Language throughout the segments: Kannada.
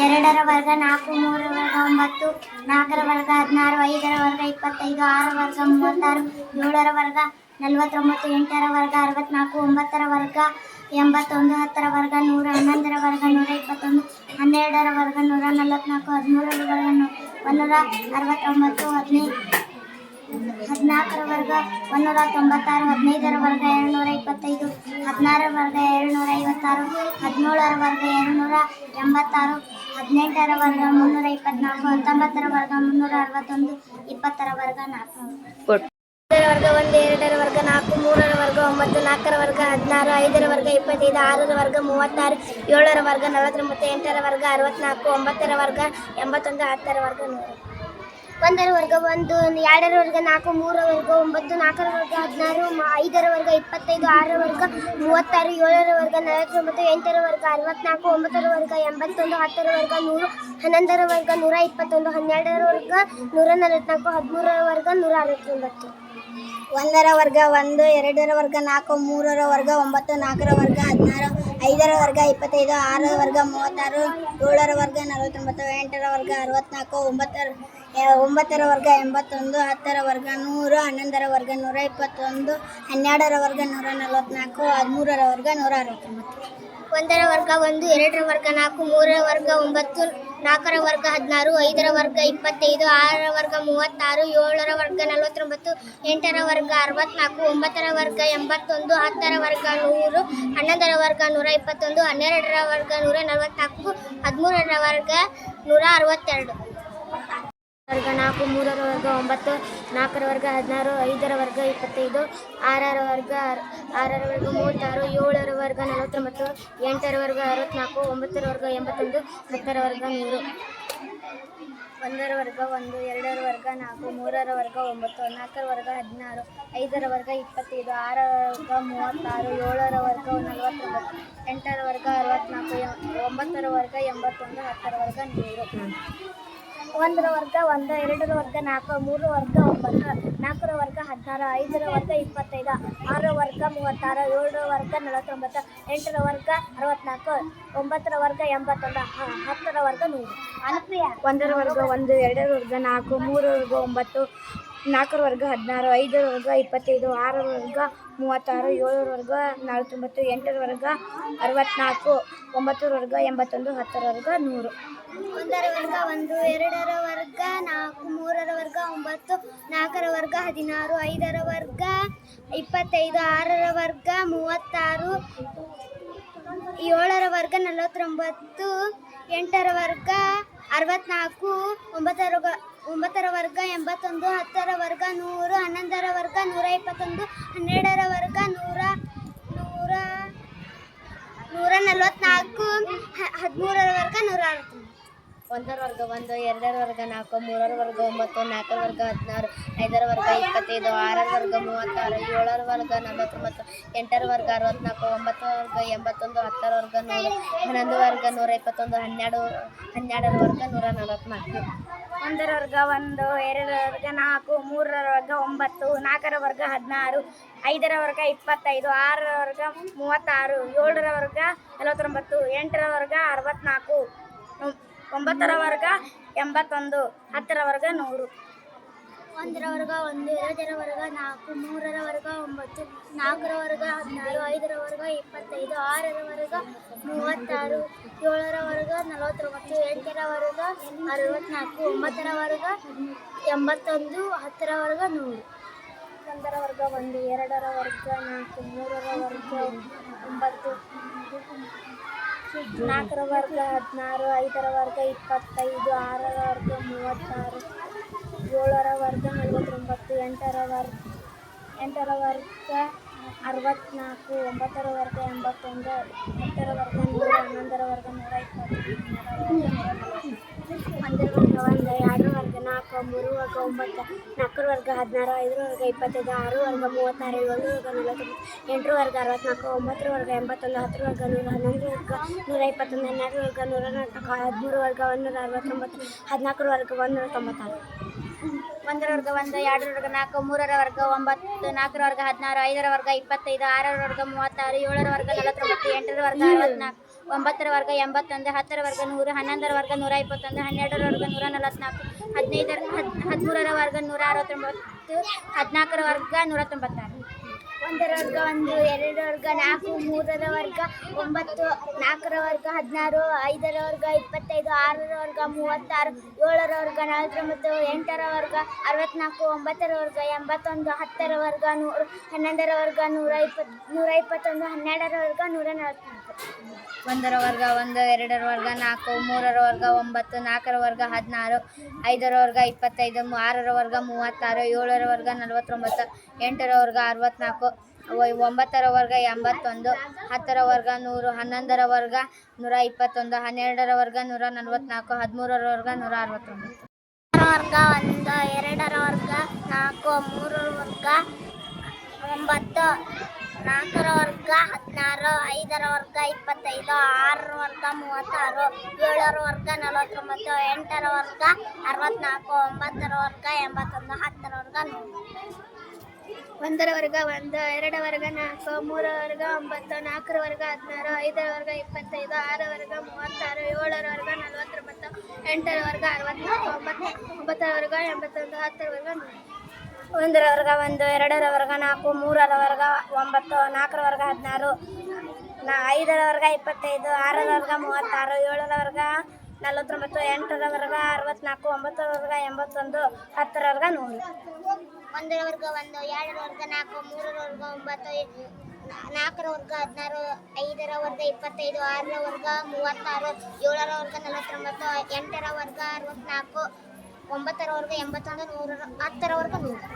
ಎರಡರ ವರ್ಗ 4, ಮೂರರ ವರ್ಗ 9, ನಾಲ್ಕರ ವರ್ಗ 16, ಐದರ ವರ್ಗ 25, ಆರರ ವರ್ಗ 36, ಏಳರ ವರ್ಗ 49, ಎಂಟರ ವರ್ಗ 64, ಒಂಬತ್ತರ ವರ್ಗ 81, ಹತ್ತರ ವರ್ಗ 100, ಹನ್ನೊಂದರ ವರ್ಗ 121, ಹನ್ನೆರಡರ ವರ್ಗ 144, ಹದಿಮೂರರ ವರ್ಗ 169, ಹದಿನಾಲ್ಕರ ವರ್ಗ 196, ಹದಿನೈದರ ವರ್ಗ 225, ಹದಿನಾರರ ವರ್ಗ 256, ಹದಿನೇಳರ ವರ್ಗ 286, ಹದಿನೆಂಟರ ವರ್ಗ 324, ಹತ್ತೊಂಬತ್ತರ ವರ್ಗ 361, ಇಪ್ಪತ್ತರ ವರ್ಗ 400. ವರ್ಗ 1, ಎರಡರ ವರ್ಗ 4, ಮೂರರ ವರ್ಗ 9, ನಾಲ್ಕರ ವರ್ಗ 16, ಐದರ ವರ್ಗ 25, ಆರರ ವರ್ಗ 36, ಏಳರ ವರ್ಗ 49, ಎಂಟರ ವರ್ಗ 64, ಒಂಬತ್ತರ ವರ್ಗ 81, ಹತ್ತರ ವರ್ಗ 100. ಒಂದರ ವರ್ಗ 1, ಎರಡರ ವರ್ಗ 4, ಮೂರರ ವರ್ಗ 9, ನಾಲ್ಕರ ವರ್ಗ 16, ಐದರ ವರ್ಗ 25, ಆರರ ವರ್ಗ 36, ಏಳರ ವರ್ಗ 49, ಎಂಟರ ವರ್ಗ 64, ಒಂಬತ್ತರ ವರ್ಗ 81, ಹತ್ತರ ವರ್ಗ 100, ಹನ್ನೊಂದರ ವರ್ಗ 121, ಹನ್ನೆರಡರ ವರ್ಗ 144, ಹದಿಮೂರರ ವರ್ಗ 169. ಒಂದರ ವರ್ಗ 1, ಎರಡರ ವರ್ಗ 4, ಮೂರರ ವರ್ಗ 9, ನಾಲ್ಕರ ವರ್ಗ 16, ಐದರ ವರ್ಗ 25, ಆರರ ವರ್ಗ 36, ಏಳರ ವರ್ಗ 49, ಎಂಟರ ವರ್ಗ 64, ಒಂಬತ್ತರ ವರ್ಗ 81, ಹತ್ತರ ವರ್ಗ 100, ಹನ್ನೊಂದರ ವರ್ಗ 121, ಹನ್ನೆರಡರ ವರ್ಗ 144, ಹದಿಮೂರರ ವರ್ಗ 169. ಒಂದರ ವರ್ಗ 1, ಎರಡರ ವರ್ಗ 4, ಮೂರರ ವರ್ಗ 9, ನಾಲ್ಕರ ವರ್ಗ 16, ಐದರ ವರ್ಗ 25, ಆರರ ವರ್ಗ 36, ಏಳರ ವರ್ಗ 49, ಎಂಟರ ವರ್ಗ 64, ಒಂಬತ್ತರ ವರ್ಗ 81, ಹತ್ತರ ವರ್ಗ 100, ಹನ್ನೊಂದರ ವರ್ಗ 121, ಹನ್ನೆರಡರ ವರ್ಗ 144, ಹದಿಮೂರರ ವರ್ಗ 162. ವರ್ಗ 4, ಮೂರರ ವರ್ಗ 9, ನಾಲ್ಕರ ವರ್ಗ 16, ಐದರ ವರ್ಗ 25, ಆರರ ವರ್ಗ 36, ಏಳರ ವರ್ಗ 49, ಎಂಟರ ವರ್ಗ 64, ಒಂಬತ್ತರ ವರ್ಗ 81, ಹತ್ತರ ವರ್ಗ 100. ಒಂದರ ವರ್ಗ 1, ಎರಡರ ವರ್ಗ 4, ಮೂರರ ವರ್ಗ 9, ನಾಲ್ಕರ ವರ್ಗ 16, ಐದರ ವರ್ಗ 25, ಆರರ ವರ್ಗ 36, ಏಳರ ವರ್ಗ 49, ಎಂಟರ ವರ್ಗ 64, ಒಂಬತ್ತರ ವರ್ಗ 81, ಹತ್ತರ ವರ್ಗ 100. ಒಂದರ ವರ್ಗ 1, ಎರಡರ ವರ್ಗ 4, ಮೂರರ ವರ್ಗ 9, ನಾಲ್ಕರ ವರ್ಗ 16, ಐದರ ವರ್ಗ 25, ಆರರ ವರ್ಗ 36, ಏಳರ ವರ್ಗ 49, ಎಂಟರ ವರ್ಗ 64, ಒಂಬತ್ತರ ವರ್ಗ 81, ಹತ್ತರ ವರ್ಗ 100. ಒಂದರ ವರ್ಗ 1, ಎರಡರ ವರ್ಗ 4, ಮೂರರ ವರ್ಗ 9, ನಾಲ್ಕರ ವರ್ಗ 16, ಐದರ ವರ್ಗ 25, ಆರರ ವರ್ಗ 36, ಏಳರ ವರ್ಗ 49, ಎಂಟರ ವರ್ಗ 64, ಒಂಬತ್ತರ ವರ್ಗ 81, ಹತ್ತರ ವರ್ಗ 100. ಒಂದರ ವರ್ಗ 1, ಎರಡರ ವರ್ಗ 4, ಮೂರರ ವರ್ಗ 9, ನಾಲ್ಕರ ವರ್ಗ 16, ಐದರ ವರ್ಗ 25, ಆರರ ವರ್ಗ 36, ಏಳರ ವರ್ಗ 49, ಎಂಟರ ವರ್ಗ 64, ಒಂಬತ್ತರ ವರ್ಗ 81, ಹತ್ತರ ವರ್ಗ 100, ಹನ್ನೊಂದರ ವರ್ಗ 121, ಹನ್ನೆರಡರ ವರ್ಗ 144, ಹದಿಮೂರರ ವರ್ಗ 160. ಒಂದರ ವರ್ಗ 1, ಎರಡರ ವರ್ಗ 4, ಮೂರರ ವರ್ಗ 9, ನಾಲ್ಕರ ವರ್ಗ 16, ಐದರ ವರ್ಗ 25, ಆರರ ವರ್ಗ 36, ಏಳರ ವರ್ಗ 49, ಎಂಟರ ವರ್ಗ 64, ಒಂಬತ್ತರ ವರ್ಗ 81, ಹತ್ತರ ವರ್ಗ 100, ಹನ್ನೊಂದರ ವರ್ಗ 121, ಹನ್ನೆರಡರ ವರ್ಗ 144. ಒಂದರ ವರ್ಗ 1, ಎರಡರ ವರ್ಗ 4, ಮೂರರ ವರ್ಗ 9, ನಾಲ್ಕರ ವರ್ಗ 16, ಐದರ ವರ್ಗ 25, ಆರರ ವರ್ಗ 36, ಏಳರ ವರ್ಗ 49, ಎಂಟರ ವರ್ಗ 64, ಒಂಬತ್ತರ ವರ್ಗ 81, ಹತ್ತರ ವರ್ಗ 100. ಒಂದರ ವರ್ಗ 1, ಎರಡರ ವರ್ಗ 4, ಮೂರರ ವರ್ಗ 9, ನಾಲ್ಕರ ವರ್ಗ 16, ಐದರ ವರ್ಗ 25, ಆರರ ವರ್ಗ 36, ಏಳರ ವರ್ಗ 49, ಎಂಟರ ವರ್ಗ 64, ಒಂಬತ್ತರ ವರ್ಗ 81, ಹತ್ತರ ವರ್ಗ 100. ಒಂದರ ವರ್ಗ 1, ಎರಡರ ವರ್ಗ 4, ಮೂರರ ವರ್ಗ 9, ನಾಲ್ಕರ ವರ್ಗ 16, ಐದರ ವರ್ಗ 25, ಆರರ ವರ್ಗ 36, ಏಳರ ವರ್ಗ 49, ಎಂಟರ ವರ್ಗ 64, ಒಂಬತ್ತರ ವರ್ಗ 81, ಹತ್ತರ ವರ್ಗ 100, ಹನ್ನೊಂದರ ವರ್ಗ 120, ಒಂದರ ವರ್ಗ 1, ಎರಡರ ವರ್ಗ 4, ಮೂರರ ವರ್ಗ 9, ನಾಲ್ಕರ ವರ್ಗ 16, ಐದರ ವರ್ಗ 25, ಆರರ ವರ್ಗ 36, ಏಳರ ವರ್ಗ 49, ಎಂಟರ ವರ್ಗ 64, ಒಂಬತ್ತರ ವರ್ಗ 81, ಹತ್ತರ ವರ್ಗ 100, ಹನ್ನೊಂದರ ವರ್ಗ 121, ಹನ್ನೆರಡರ ವರ್ಗ 144, ಹದಿಮೂರರ ವರ್ಗ 169, ಹದಿನಾಲ್ಕರ ವರ್ಗ 196. ಒಂದರ ವರ್ಗ 1, ಎರಡರ ವರ್ಗ 4, ಮೂರರ ವರ್ಗ 9, ನಾಲ್ಕರ ವರ್ಗ 16, ಐದರ ವರ್ಗ 25, ಆರರ ವರ್ಗ 36, ಏಳರ ವರ್ಗ 49, ಎಂಟರ ವರ್ಗ 64, ಒಂಬತ್ತರ ವರ್ಗ 81, ಹತ್ತರ ವರ್ಗ 100, 11ರ ವರ್ಗ 121, 12ರ ವರ್ಗ 144, 13ರ ವರ್ಗ 169, 14ರ ವರ್ಗ 196. ಒಂದರ ವರ್ಗ 1, ಎರಡರ ವರ್ಗ 4, ಮೂರರ ವರ್ಗ 9, 4ರ ವರ್ಗ 16, 5ರ ವರ್ಗ 25, 6ರ ವರ್ಗ 36, 7ರ ವರ್ಗ 49, 8ರ ವರ್ಗ 64, 9ರ ವರ್ಗ 81, 10ರ ವರ್ಗ 100, 11ರ ವರ್ಗ 121, 12ರ ವರ್ಗ 144. ಒಂದರ ವರ್ಗ 1, ಎರಡರ ವರ್ಗ 4, ಮೂರರ ವರ್ಗ 9, 4ರ ವರ್ಗ 16, 5ರ ವರ್ಗ 25, 6ರ ವರ್ಗ 36, 7ರ ವರ್ಗ 49, 8ರ ವರ್ಗ 64, 9ರ ವರ್ಗ 81, 10ರ ವರ್ಗ 100, 11ರ ವರ್ಗ 121, 12ರ ವರ್ಗ 144, 13ರ ವರ್ಗ 169. ವರ್ಗ 1, ಎರಡರ ವರ್ಗ 4, ಮೂರರ ವರ್ಗ 9, 4ರ ವರ್ಗ 16, 5ರ ವರ್ಗ 25, 6ರ ವರ್ಗ 36, 7ರ ವರ್ಗ 49, 8ರ ವರ್ಗ 64, 9ರ ವರ್ಗ 81, 10ರ ವರ್ಗ 100. ಒಂದರ ವರ್ಗ 1, ಎರಡರ ವರ್ಗ 4, ಮೂರರ ವರ್ಗ 9, 4ರ ವರ್ಗ 16, 5ರ ವರ್ಗ 25, 6ರ ವರ್ಗ 36, 7ರ ವರ್ಗ 49, 8ರ ವರ್ಗ 64, 9ರ ವರ್ಗ 81, 10ರ ವರ್ಗ 100. ಒಂದರ ವರ್ಗ 1, ಎರಡರ ವರ್ಗ 4, ಮೂರರ ವರ್ಗ 9, 4ರ ವರ್ಗ 16, 5ರ ವರ್ಗ 25, 6ರ ವರ್ಗ 36, 7ರ ವರ್ಗ 49, 8ರ ವರ್ಗ 64, 9ರ ವರ್ಗ 81, 10ರ ವರ್ಗ 100. ಒಂದರ ವರ್ಗ 1, ಎರಡರ ವರ್ಗ 4, ಮೂರರ ವರ್ಗ 9, 4ರ ವರ್ಗ 16, 5ರ ವರ್ಗ 25, 6ರ ವರ್ಗ 36, 7ರ ವರ್ಗ 49, 8ರ ವರ್ಗ 64, 9ರ ವರ್ಗ 81, 10ರ ವರ್ಗ 100.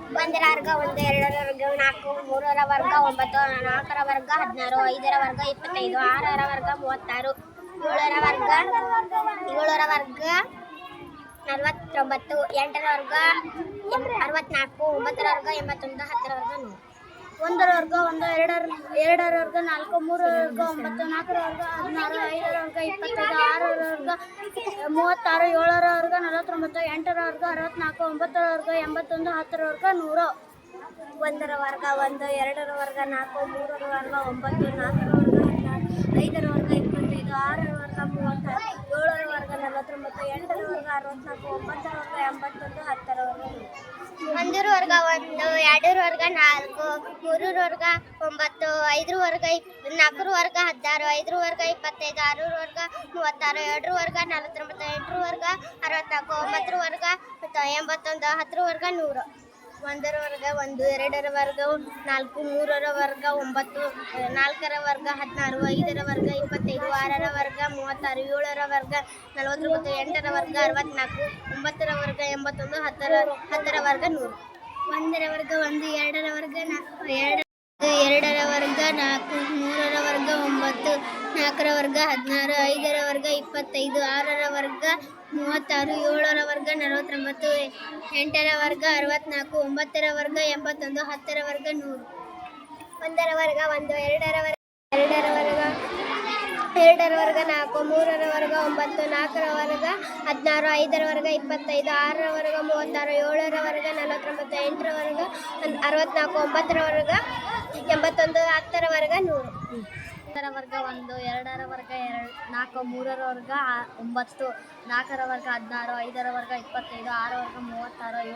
ಒಂದರ ವರ್ಗ 1, ಎರಡರ ವರ್ಗ 4, ಮೂರರ ವರ್ಗ 9, 4ರ ವರ್ಗ 16, 5ರ ವರ್ಗ 25, 6ರ ವರ್ಗ 36, 7ರ ವರ್ಗ 49, 8ರ ವರ್ಗ 64, 9ರ ವರ್ಗ 81, 10ರ ವರ್ಗ 100. ಒಂದರ ವರ್ಗ 1, ಎರಡರ ವರ್ಗ 4, ಮೂರರ ವರ್ಗ 9, 4ರ ವರ್ಗ 16, 5ರ ವರ್ಗ 25, 6ರ ವರ್ಗ 36, 7ರ ವರ್ಗ 49, 8ರ ವರ್ಗ 64, 9ರ ವರ್ಗ 81, 10ರ ವರ್ಗ 100. ಒಂದರ ವರ್ಗ 1, ಎರಡರ ವರ್ಗ 4, ಮೂರರ ವರ್ಗ 9, 4ರ ವರ್ಗ 16, 5ರ ವರ್ಗ 25, 6ರ ವರ್ಗ 36, 7ರ ವರ್ಗ 49, 8ರ ವರ್ಗ 64, 9ರ ವರ್ಗ 81, 10ರ ವರ್ಗ 100. ಒಂದರ ವರ್ಗ 1, ಎರಡರ ವರ್ಗ 4, ಮೂರರ ವರ್ಗ 9, 5ರ ವರ್ಗ 4ರ ವರ್ಗ 16, 5ರ ವರ್ಗ 25, 6ರ ವರ್ಗ 36, 7ರ ವರ್ಗ 49, 8ರ ವರ್ಗ 64, 9ರ ವರ್ಗ 81, 10ರ ವರ್ಗ 100. ಒಂದರ ವರ್ಗ 1, ಎರಡರ ವರ್ಗ 4, ಮೂರರ ವರ್ಗ 9, 4ರ ವರ್ಗ 16, 5ರ ವರ್ಗ 25, 6ರ ವರ್ಗ 36, 7ರ ವರ್ಗ 49, 8ರ ವರ್ಗ 64, 9ರ ವರ್ಗ 81, 10ರ ವರ್ಗ 100. ಒಂದರ ವರ್ಗ 1, ಎರಡರ ವರ್ಗ 4, ಎರಡರ ವರ್ಗ 4, ಮೂರರ ವರ್ಗ 9, 4ರ ವರ್ಗ 16, 5ರ ವರ್ಗ 25, 6ರ ವರ್ಗ 36, 7ರ ವರ್ಗ 49, 8ರ ವರ್ಗ 64, 9ರ ವರ್ಗ 81, 10ರ ವರ್ಗ 100. ಒಂದರ ವರ್ಗ 1, ಎರಡರ ವರ್ಗ 4, ಮೂರರ ವರ್ಗ 9, 4ರ ವರ್ಗ 16, 5ರ ವರ್ಗ 25, 6ರ ವರ್ಗ 36, 7ರ ವರ್ಗ 49, 8ರ ವರ್ಗ 64, 9ರ ವರ್ಗ 81, 10ರ ವರ್ಗ 100. ಒಂದರ ವರ್ಗ 1, ಎರಡರ ವರ್ಗ 4, ಮೂರರ ವರ್ಗ 9, 4ರ ವರ್ಗ 16, 5ರ ವರ್ಗ 25, 6ರ ವರ್ಗ 36, 7ರ ವರ್ಗ 49,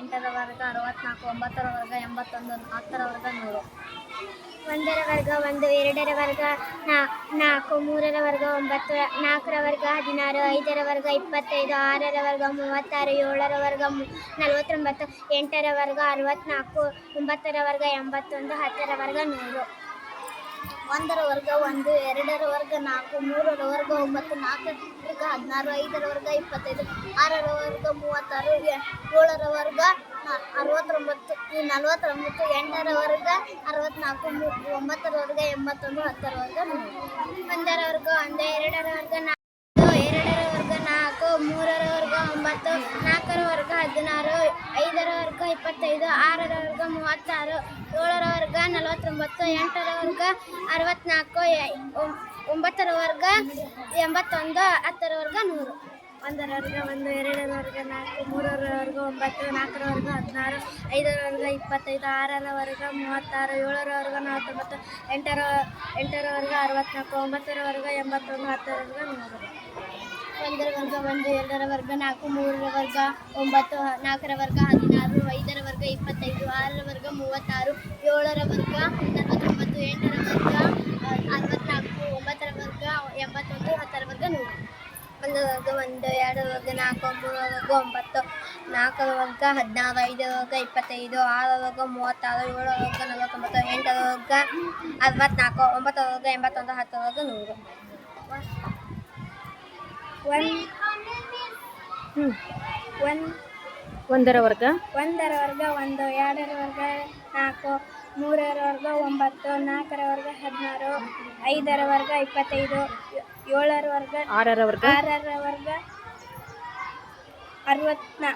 8ರ ವರ್ಗ 64, 9ರ ವರ್ಗ 81, 10ರ ವರ್ಗ 100. ಒಂದರ ವರ್ಗ 1, ಎರಡರ ವರ್ಗ 4, ಮೂರರ ವರ್ಗ 9, 4ರ ವರ್ಗ 16, 5ರ ವರ್ಗ 25, 6ರ ವರ್ಗ 36, 7ರ ವರ್ಗ 49, 8ರ ವರ್ಗ 64, 9ರ ವರ್ಗ 81, 10ರ ವರ್ಗ 100. ಒಂದರ ವರ್ಗ 1, ಎರಡರ ವರ್ಗ 4, ಮೂರರ ವರ್ಗ 9, 4ರ ವರ್ಗ 16, 5ರ ವರ್ಗ 25, 6ರ ವರ್ಗ 36, 7ರ ವರ್ಗ 69, 8ರ ವರ್ಗ 64, 9ರ ವರ್ಗ 81, 10ರ ವರ್ಗ 100. ಒಂದರ ವರ್ಗ 1, ಎರಡರ ವರ್ಗ 4, ಮೂರರ ವರ್ಗ 9, 4ರ ವರ್ಗ 16, 5ರ ವರ್ಗ 25, 6ರ ವರ್ಗ 36, 7ರ ವರ್ಗ 49, 8ರ ವರ್ಗ 64, 9ರ ವರ್ಗ 81, 10ರ ವರ್ಗ 100. ಒಂದರ ವರ್ಗ ಒಂದು, ಎರಡರ ವರ್ಗ ನಾಲ್ಕು, ಮೂರರ ವರ್ಗ 9, ನಾಲ್ಕರ ವರ್ಗ 16, ಐದರ ವರ್ಗ 25, ಆರರ ವರ್ಗ 36, ಏಳರ ವರ್ಗ 49, ಎಂಟರ ವರ್ಗ 64, ಒಂಬತ್ತರ ವರ್ಗ 81, ಹತ್ತರ ವರ್ಗ 100. ಒಂದರ ವರ್ಗ ಒಂದು, ಎರಡರ ವರ್ಗ 4, ಮೂರರ ವರ್ಗ 9, ನಾಲ್ಕರ ವರ್ಗ 16, ಐದರ ವರ್ಗ 25, ಆರರ ವರ್ಗ 36, ಏಳರ ವರ್ಗ 49, ಎಂಟರ ವರ್ಗ 64, ಒಂಬತ್ತರ ವರ್ಗ 81, ಹತ್ತರ ವರ್ಗ 100. ಒಂದು ವರ್ಗ ಒಂದು, ಎರಡರ ವರ್ಗ 4, ಮೂರರ ವರ್ಗ 9, ನಾಲ್ಕರ ವರ್ಗ 16, ಐದರ ವರ್ಗ 25, ಆರರ ವರ್ಗ 36, ಏಳರ ವರ್ಗ 49, ಎಂಟರ ವರ್ಗ 64, ಒಂಬತ್ತರ ವರ್ಗ 81, ಹತ್ತರ ವರ್ಗ 100. ಒಂದರ ವರ್ಗ ಒಂದರ ವರ್ಗ ಒಂದು, ಎರಡರ ವರ್ಗ 4, ಮೂರರ ವರ್ಗ 9, ನಾಲ್ಕರ ವರ್ಗ 16, ಐದರ ವರ್ಗ 25, ಏಳರ ವರ್ಗ ಆರರ ವರ್ಗ 36,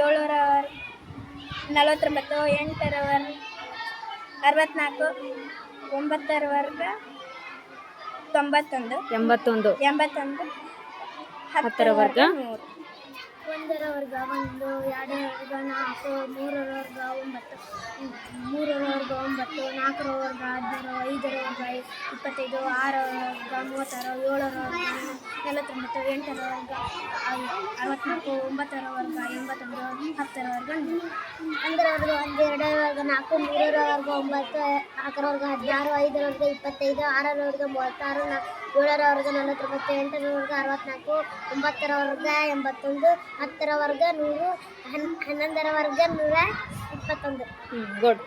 ಏಳರ 49, ಎಂಟರ ವರ್ಗ 64, ಒಂಬತ್ತರ ವರ್ಗ 91, ಹತ್ತರ ವರ್ಗ 100. ಒಂದರ ವರ್ಗ ಒಂದು, ಎರಡರ ವರ್ಗ 4, ಮೂರರ ವರ್ಗ 9, ನಾಲ್ಕರ ವರ್ಗ 16, ಐದರ ವರ್ಗ 25, ಆರರ ವರ್ಗ 36, ಏಳರ ವರ್ಗ 49, ಎಂಟರ ವರ್ಗ 64, ಒಂಬತ್ತರ ವರ್ಗ 81, ಹತ್ತರ ವರ್ಗ 100. ಒಂದರ ವರ್ಗ ಒಂದು, ಎರಡರ ವರ್ಗ 4, ಮೂರರ ವರ್ಗ 9, ನಾಲ್ಕರ ವರ್ಗ 16, ಐದರ ವರ್ಗ 25, ಆರರ ವರ್ಗ 36, ಏಳರ ವರ್ಗ 49, ಎಂಟರ ವರ್ಗ 64, ಒಂಬತ್ತರ ವರ್ಗ 81, ಹತ್ತರ ವರ್ಗ 100, ಹನ್ನೊಂದರ ವರ್ಗ 121. ಗುಡ್.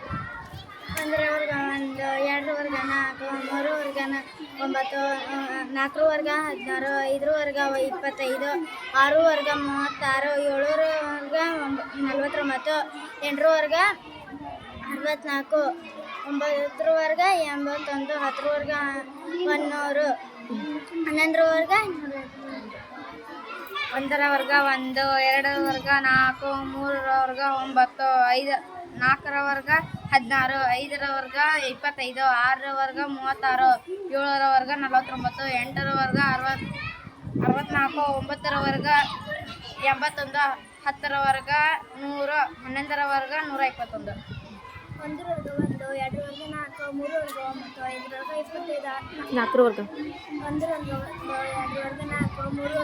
ಒಂದರ ವರ್ಗ ಒಂದು, ಎರಡರ ವರ್ಗ 4, ಮೂರರ ವರ್ಗ 9, ನಾಲ್ಕರ ವರ್ಗ 16, ಐದರ ವರ್ಗ 25, ಆರರ ವರ್ಗ 36, ಏಳರ ವರ್ಗ 49, ಎಂಟರ ವರ್ಗ 64, ಒಂಬತ್ತರ ವರ್ಗ 81, ಹತ್ತರ ವರ್ಗ 100, ಹನ್ನೊಂದರ ವರ್ಗ 100. ಒಂದರ ವರ್ಗ ಒಂದು, ಎರಡರ ವರ್ಗ 4, ಮೂರರ ವರ್ಗ 9, ನಾಲ್ಕರ ವರ್ಗ 16, ಐದರ ವರ್ಗ 25, ಆರರ ವರ್ಗ 36, ಏಳರ ವರ್ಗ 49, ಎಂಟರ ವರ್ಗ 64, ಒಂಬತ್ತರ ವರ್ಗ 81, ಹತ್ತರ ವರ್ಗ 100, ಹನ್ನೊಂದರ ವರ್ಗ 121. ಒಂದರ ವರ್ಗ ಒಂದು, ಎರಡರ ವರ್ಗ 4, ಮೂರರ ವರ್ಗ 9, ಐದರ ವರ್ಗ 25, ನಾಲ್ಕರ ವರ್ಗ ಒಂದರ ವರ್ಗ ಒಂದು, ಎರಡರ ವರ್ಗ 4, ಮೂರರ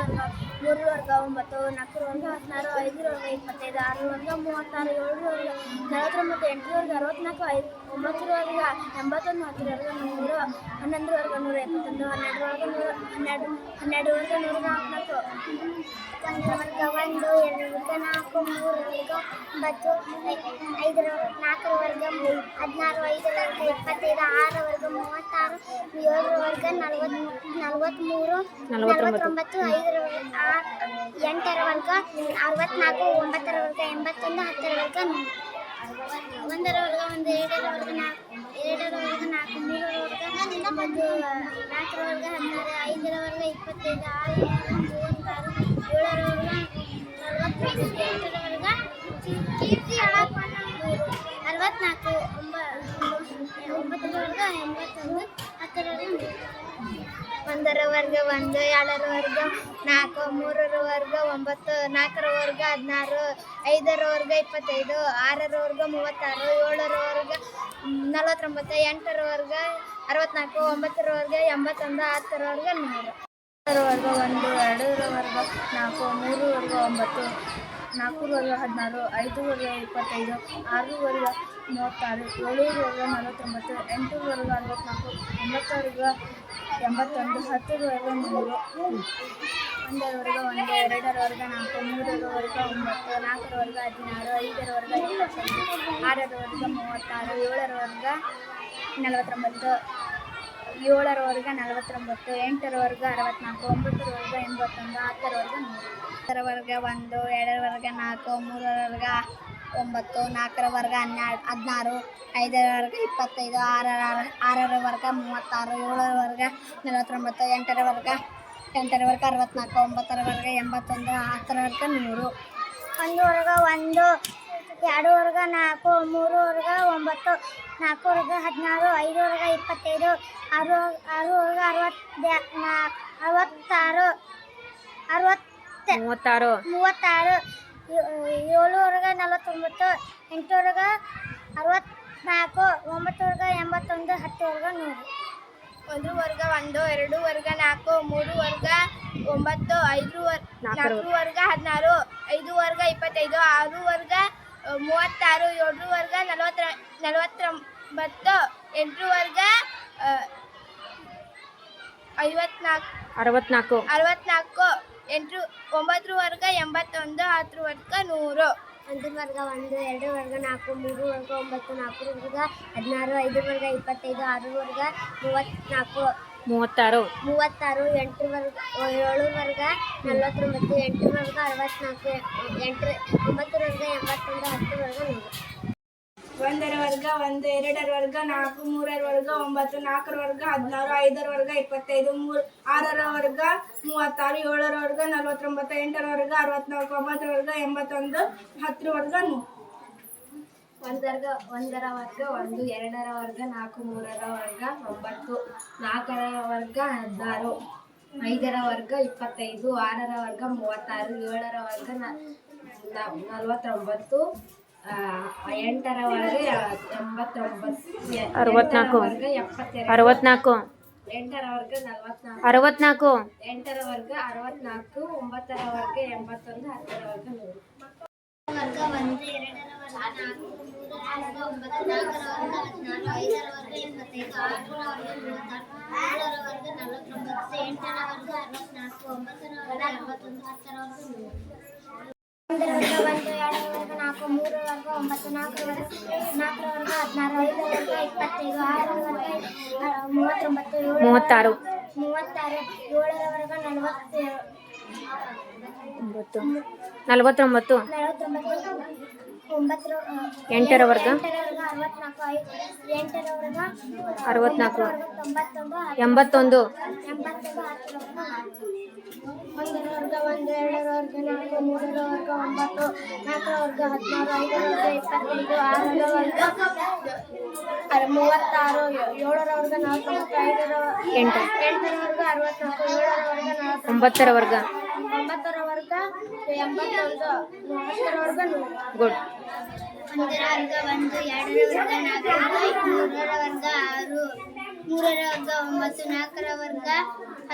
ವರ್ಗ 9, ನಾಲ್ಕರ ವರ್ಗ 16, ಐದರ ವರ್ಗ 25, ಆರರ ವರ್ಗ 36, ಏಳರ ವರ್ಗ 49, ಎಂಟರ ವರ್ಗ 64, ಒಂಬತ್ತರ ವರ್ಗ 81, ಹತ್ತರ ವರ್ಗ 100, ಹನ್ನೊಂದರ ವರ್ಗ 121, ಹನ್ನೆರಡರ ವರ್ಗ 144. ಒಂದರ ವರ್ಗ ಒಂದು, ಎರಡರ ವರ್ಗ 4, ಮೂರರ ವರ್ಗ 9, ನಾಲ್ಕರ ವರ್ಗ 16, ಐದರ ವರ್ಗ 25, ಆರರ ವರ್ಗ 36, ಏಳರ ವರ್ಗ 43, 49, ಎಂಟರ ವರ್ಗ 64, ಒಂಬತ್ತರ ವರ್ಗ 81, ಹತ್ತರ ವರ್ಗ 100. ಒಂದರ ವರ್ಗ ಒಂದು, ಎರಡರ ವರ್ಗ 4, ಮೂರರ ವರ್ಗ 9, ನಾಲ್ಕರ ವರ್ಗ 16, ಐದರ ವರ್ಗ 25, ಆರರ ವರ್ಗ 36, ಏಳರ ವರ್ಗ 45, ಎಂಟರ ವರ್ಗ 64, ಒಂಬತ್ತರ ವರ್ಗ 81, ಹತ್ತರ ವರ್ಗ 100. ಒಂದರ ವರ್ಗ ಒಂದು, ಎರಡರ ವರ್ಗ 4, ಮೂರರ ವರ್ಗ 9, ನಾಲ್ಕರ ವರ್ಗ 16, ಐದರ ವರ್ಗ 25, ಆರರ ವರ್ಗ 36, ಏಳರ ವರ್ಗ 49, ಎಂಟರ ವರ್ಗ 64, ಒಂಬತ್ತರ ವರ್ಗ 81, ಹತ್ತರ ವರ್ಗ 100. ಒಂದರ ವರ್ಗ ಒಂದು, ಎರಡರ ವರ್ಗ 4, ಮೂರರ ವರ್ಗ 9, ನಾಲ್ಕರ ವರ್ಗ 16, ಐದರ ವರ್ಗ 25, ಆರರ ವರ್ಗ 36, ಏಳರ ವರ್ಗ 49, ಎಂಟರ ವರ್ಗ 64, ಒಂಬತ್ತರ ವರ್ಗ 81, ಹತ್ತರ ವರ್ಗ 100. ಒಂದರ ವರ್ಗ ಒಂದು, ಎರಡರ ವರ್ಗ 4, ಮೂರರ ವರ್ಗ 9, ನಾಲ್ಕರ ವರ್ಗ 16, ಐದರ ವರ್ಗ 25, ಆರರ ವರ್ಗ 36, ಏಳರ ವರ್ಗ 49, ಎಂಟರ ವರ್ಗ 64, ಒಂಬತ್ತರ ವರ್ಗ 81, ಹತ್ತರ ವರ್ಗ 100. ಒಂದರ ವರ್ಗ ಒಂದು, ಎರಡರ ವರ್ಗ 4, ಮೂರರ ವರ್ಗ 9, ನಾಲ್ಕರ ವರ್ಗ 16, ಐದರ ವರ್ಗ 25, ಆರರ ವರ್ಗ 36, ಏಳರ ವರ್ಗ 49, ಎಂಟರ ವರ್ಗ 64, ಒಂಬತ್ತರ ವರ್ಗ 81, ಹತ್ತರ ವರ್ಗ 100. ಒಂದು ವರ್ಗ ಒಂದು, ಎರಡು ವರ್ಗ 4, ಮೂರು ವರ್ಗ 9, ನಾಲ್ಕು ವರ್ಗ 16, ಐದು ವರ್ಗ 25, ಆರು ವರ್ಗ 66 36 36 7 ವರ್ಗ 49 8 ವರ್ಗ 64 9 ವರ್ಗ 81 10 ವರ್ಗ 100 1 ವರ್ಗ 1 2 ವರ್ಗ 4 3 ವರ್ಗ 9 5 4 ವರ್ಗ 16 5 ವರ್ಗ 25 6 ವರ್ಗ 36 7 ವರ್ಗ 49 8 ವರ್ಗ 64 64 8 9 ವರ್ಗ 81 10 ವರ್ಗ 100 1 ವರ್ಗ 1 2 ವರ್ಗ 4 3 ವರ್ಗ 9 4 ವರ್ಗ 16 5 ವರ್ಗ 25 6 ವರ್ಗ 34 36 36 8 ವರ್ಗ 7 ವರ್ಗ 49 8 ವರ್ಗ 64 9 ವರ್ಗ 81 10 ವರ್ಗ 100 1 ವರ್ಗ 1 2 ವರ್ಗ 4 3 ವರ್ಗ 9 4 ವರ್ಗ 16 5 ವರ್ಗ 25 6 ವರ್ಗ 36 7 ವರ್ಗ 49 8 ವರ್ಗ 64 9 ವರ್ಗ 81 10 ವರ್ಗ 100 1 ವರ್ಗ 1 2 ವರ್ಗ 4 3 ವರ್ಗ 9 4 ವರ್ಗ 16 5 ವರ್ಗ 25 6 ವರ್ಗ 36 7 ವರ್ಗ 49 8 ವರ್ಗ 89 64 ವರ್ಗ 72 64 8 ವರ್ಗ 44 64 8 ವರ್ಗ 64 9 ವರ್ಗ 81 10 ವರ್ಗ 100 ವರ್ಗ 1 2 ವರ್ಗ 4 3 ವರ್ಗ 9 4 ವರ್ಗ 16 5 ವರ್ಗ 25 6 ವರ್ಗ 36 7 ವರ್ಗ 49 8 ವರ್ಗ 64 9 ವರ್ಗ 81 10 ವರ್ಗ 1 ವರ್ಗ 1 2 ವರ್ಗ 4 3 ವರ್ಗ 9 4 ವರ್ಗ 16 5 ವರ್ಗ 25 6 ವರ್ಗ 39 36 36 7 ವರ್ಗ 49 8 ವರ್ಗ 64 81 1 ವರ್ಗ 1 2 ವರ್ಗ 4 3 ವರ್ಗ 9 4 ವರ್ಗ 16 5 ವರ್ಗ 25 6 ವರ್ಗ 36 7 ವರ್ಗ 45 8 8 ವರ್ಗ 64 7 ವರ್ಗ 9 ವರ್ಗ 9 ವರ್ಗ 81 10 ವರ್ಗ 100 ಗುಡ್ 1 ವರ್ಗ 1 2 ವರ್ಗ 4 3 ವರ್ಗ 6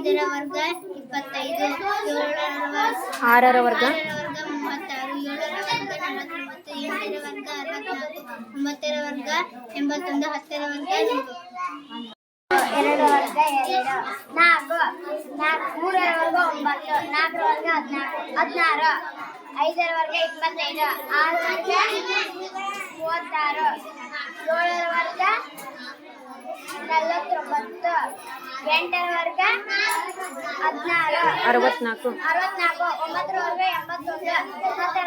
3 ವರ್ಗ 9 4 ವರ್ಗ 16 5 ವರ್ಗ 25 6 ವರ್ಗ 36 7 ವರ್ಗ 49 8 ವರ್ಗ 64 9 ವರ್ಗ 81 10 ವರ್ಗ 2 ವರ್ಗ 2 4 3 ವರ್ಗ 9 4 ವರ್ಗ 16 5 ವರ್ಗ 25 6 ವರ್ಗ 36 7 ವರ್ಗ 49 8 ವರ್ಗ 16 64 64 9 ವರ್ಗ 81 10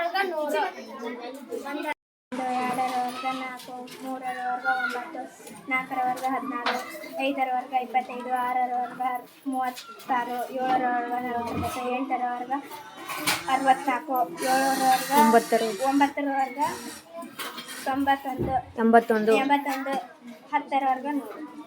ವರ್ಗ 100 1 2 ವರ್ಗ 4 3 ವರ್ಗ 9 4 ವರ್ಗ 16 5 ವರ್ಗ 25 6 ವರ್ಗ 36 7 ವರ್ಗ 49 8 ವರ್ಗ 64 7 ವರ್ಗ 9 ವರ್ಗ 91 81 81 10 ವರ್ಗ 100